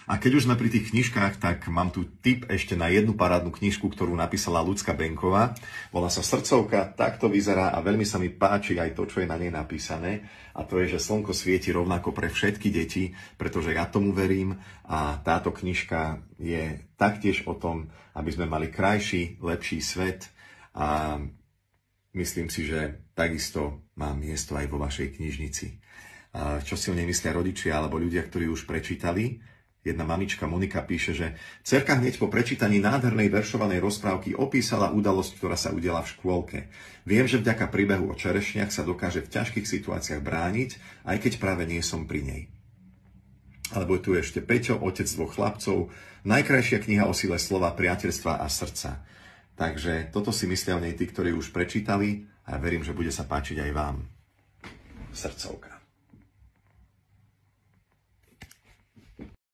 A keď už sme pri tých knižkách, tak mám tu tip ešte na jednu parádnu knižku, ktorú napísala Ľudská Benková. Volá sa Srdcovka, takto vyzerá a veľmi sa mi páči aj to, čo je na nej napísané. A to je, že slnko svieti rovnako pre všetky deti, pretože ja tomu verím a táto knižka je taktiež o tom, aby sme mali krajší, lepší svet a myslím si, že takisto má miesto aj vo vašej knižnici. Čo si o nej myslia rodičia alebo ľudia, ktorí už prečítali? Jedna mamička Monika píše, že dcerka hneď po prečítaní nádhernej veršovanej rozprávky opísala udalosť, ktorá sa udiala v škôlke. Viem, že vďaka príbehu o čerešniach sa dokáže v ťažkých situáciách brániť, aj keď práve nie som pri nej. Alebo tu ešte Peťo, otec dvoch chlapcov, najkrajšia kniha o sile slova, priateľstva a srdca. Takže toto si myslia o nej tí, ktorí už prečítali a verím, že bude sa páčiť aj vám. Srdcovka.